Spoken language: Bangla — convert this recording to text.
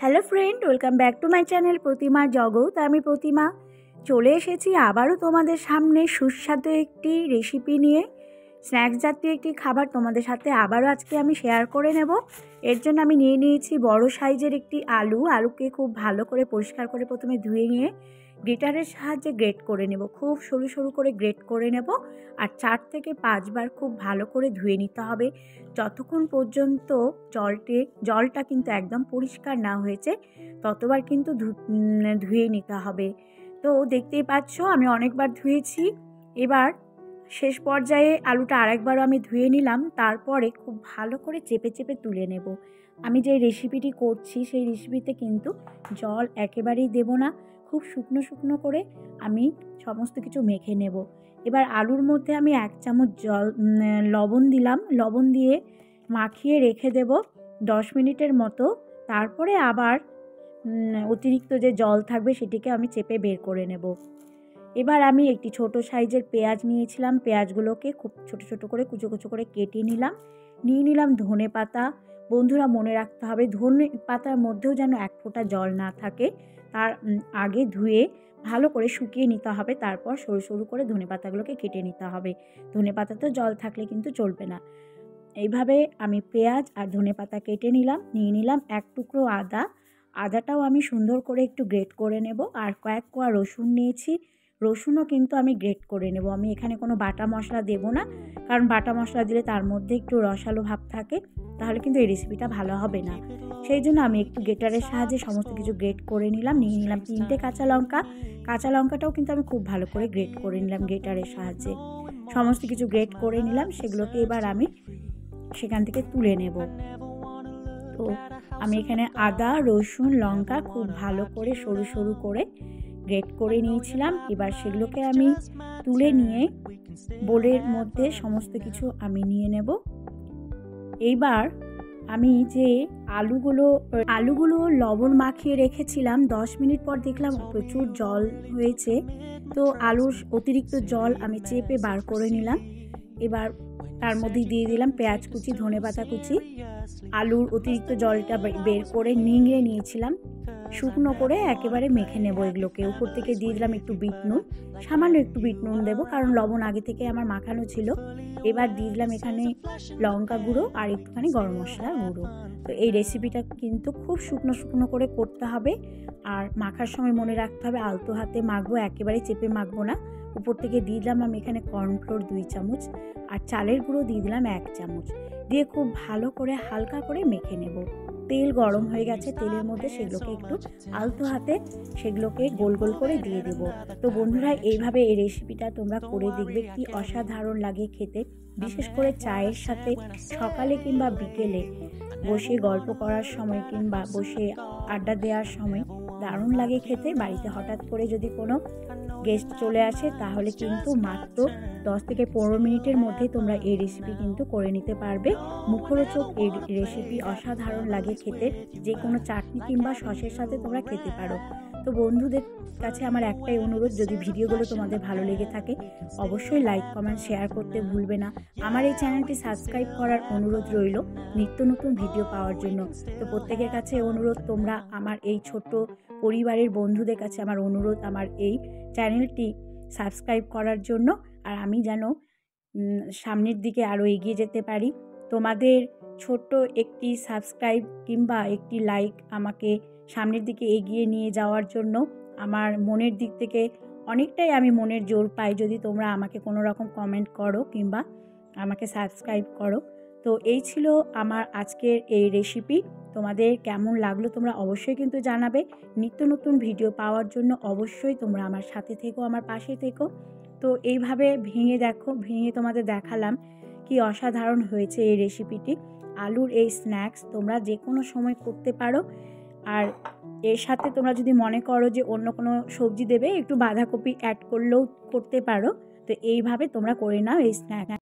Hello friend, welcome back to my channel Pratima Jagat. আমি প্রতিমা চলে এসেছি আবারও তোমাদের সামনে সুস্বাদু একটি রেসিপি নিয়ে। স্ন্যাক্স জাতীয় একটি খাবার তোমাদের সাথে আবারও আজকে আমি শেয়ার করে নেব। এর জন্য আমি নিয়ে নিয়েছি বড় সাইজের একটি আলুকে খুব ভালো করে পরিষ্কার করে প্রথমে ধুয়ে নিয়ে গ্রেটারের সাহায্যে গ্রেট করে নেব। খুব সরু সরু করে গ্রেট করে নেব আর 4 থেকে 5 বার খুব ভালো করে ধুয়ে নিতে হবে, যতক্ষণ পর্যন্ত জলটা কিন্তু একদম পরিষ্কার না হয়েছে ততবার কিন্তু ধুয়ে নিতে হবে। তো দেখতেই পাচ্ছ আমি অনেকবার ধুয়েছি। এবার শেষ পর্যায়ে আলুটা আরেকবারও আমি ধুয়ে নিলাম, তারপরে খুব ভালো করে চেপে চেপে তুলে নেব। আমি যে রেসিপিটি করছি সেই রেসিপিতে কিন্তু জল একেবারেই দেব না, খুব শুকনো শুকনো করে আমি সমস্ত কিছু মেখে নেব। এবার আলুর মধ্যে আমি 1 চামচ লবণ দিলাম, লবণ দিয়ে মাখিয়ে রেখে দেব 10 মিনিটের মতো। তারপরে আবার অতিরিক্ত যে জল থাকবে সেটিকে আমি চেপে বের করে নেব। এবার আমি একটি ছোট সাইজের পেঁয়াজ নিয়েছিলাম, পেঁয়াজগুলোকে খুব ছোট ছোট করে কুচো কুচো করে কেটে নিয়ে নিলাম ধনে পাতা। বন্ধুরা মনে রাখতে হবে ধনে পাতার মধ্যেও যেন 1 ফোঁটা জল না থাকে, তার আগে ধুয়ে ভালো করে শুকিয়ে নিতে হবে, তারপর সরু সরু করে ধনে পাতাগুলোকে কেটে নিতে হবে। ধনে পাতাতেও জল থাকলে কিন্তু চলবে না। এইভাবে আমি পেঁয়াজ আর ধনে পাতা কেটে নিয়ে নিলাম 1 টুকরো আদাটাও আমি সুন্দর করে একটু গ্রেট করে নেব। আর কয়েক কোয়া রসুন নিয়েছি, রসুনও কিন্তু আমি গ্রেট করে নেব। আমি এখানে কোনো বাটা মশলা দেব না, কারণ বাটা মশলা দিলে তার মধ্যে একটু রসালো ভাব থাকে, তাহলে কিন্তু এই রেসিপিটা ভালো হবে না। সেই জন্য আমি একটু গ্রেটারের সাহায্যে সমস্ত কিছু গ্রেট করে নিয়ে নিলাম 3টে কাঁচা লঙ্কাটাও কিন্তু আমি খুব ভালো করে গ্রেট করে নিলাম গ্রেটারের সাহায্যে। সমস্ত কিছু গ্রেট করে নিলাম, সেগুলোকে এবার আমি সেখান থেকে তুলে নেব। তো আমি এখানে আদা রসুন লঙ্কা খুব ভালো করে সরু সরু করে গ্রেট করে নিয়েছিলাম। এবার সেগুলোকে আমি তুলে নিয়ে বোলের মধ্যে সমস্ত কিছু আমি নিয়ে নেব। এইবার আমি যে আলুগুলো লবণ মাখিয়ে রেখেছিলাম, 10 মিনিট পর দেখলাম প্রচুর জল হয়েছে, তো আলুর অতিরিক্ত জল আমি চেপে বার করে নিলাম। এবার তার মধ্যে দিয়ে দিলাম পেঁয়াজ কুচি ধনে পাতা কুচি। আলুর অতিরিক্ত জলটা বের করে নিংড়ে নিয়েছিলাম, শুকনো করে একেবারে মেখে নেব এগুলোকে। উপর থেকে দিয়ে দিলাম একটু বিট নুন, সামান্য একটু বিট নুন দেবো, কারণ লবণ আগে থেকে আমার মাখানো ছিল। এবার দিয়ে দিলাম এখানে লঙ্কা গুঁড়ো আর একটুখানি গরম মশলার গুঁড়ো। তো এই রেসিপিটা কিন্তু খুব শুকনো শুকনো করে করতে হবে, আর মাখার সময় মনে রাখতে হবে আলতো হাতে মাখবো, একেবারে চেপে মাখবো না। উপর থেকে দিয়ে দিলাম আমি এখানে কর্নফ্লোর 2 চামচ আর চালের গুঁড়ো দিয়ে দিলাম 1 চামচ, দিয়ে খুব ভালো করে হালকা করে মেখে নেব। তেল গরম হয়ে গেছে, তেলের মধ্যে সেগুলোকে একটু আলতো হাতে সেগুলোকে গোল গোল করে দিয়ে দেব। তো বন্ধুরা এইভাবে এই রেসিপিটা তোমরা করে দেখবে, কি অসাধারণ লাগে খেতে, বিশেষ করে চায়ের সাথে সকালে কিংবা বিকেলে বসে গল্প করার সময় কিংবা বসে আড্ডা দেওয়ার সময় দারুণ লাগে খেতে। বাড়িতে হঠাৎ করে যদি কোনো গেস্ট চলে আসে তাহলে কিন্তু মাত্র 10 থেকে 15 মিনিটের মধ্যে তোমরা এই রেসিপি কিন্তু করে নিতে পারবে। মুখরোচক এই রেসিপি অসাধারণ লাগে খেতে, যে কোনো চাটনি কিংবা সসের সাথে তোমরা খেতে পারো। তো বন্ধুদের কাছে আমার একটাই অনুরোধ, যদি ভিডিওগুলো তোমাদের ভালো লেগে থাকে অবশ্যই লাইক কমেন্ট শেয়ার করতে ভুলবে না। আমার এই চ্যানেলটি সাবস্ক্রাইব করার অনুরোধ রইল নিত্য নতুন ভিডিও পাওয়ার জন্য। তো প্রত্যেকের কাছে অনুরোধ, তোমরা আমার এই ছোট্ট পরিবারের বন্ধুদের কাছে আমার অনুরোধ আমার এই চ্যানেলটি সাবস্ক্রাইব করার জন্য, আর আমি যেন সামনের দিকে আরও এগিয়ে যেতে পারি। তোমাদের ছোট্ট একটি সাবস্ক্রাইব কিংবা একটি লাইক আমাকে সামনের দিকে এগিয়ে নিয়ে যাওয়ার জন্য আমার মনের দিক থেকে অনেকটাই আমি মনের জোর পাই, যদি তোমরা আমাকে কোনো রকম কমেন্ট করো কিংবা আমাকে সাবস্ক্রাইব করো। তো এই ছিল আমার আজকের এই রেসিপি। তোমাদের কেমন লাগলো তোমরা অবশ্যই কিন্তু জানাবে। নিত্য নতুন ভিডিও পাওয়ার জন্য অবশ্যই তোমরা আমার সাথে থেকো, আমার পাশে থেকো। তো এইভাবে ভেঙে তোমাদের দেখালাম কি অসাধারণ হয়েছে এই রেসিপিটি। আলুর এই স্ন্যাক্স তোমরা যে কোনো সময় করতে পারো, আর এর সাথে তোমরা যদি মনে করো যে অন্য কোনো সবজি দেবে, একটু বাঁধাকপি অ্যাড করলেও করতে পারো। তো এইভাবে তোমরা করে নাও এই স্ন্যাক্স।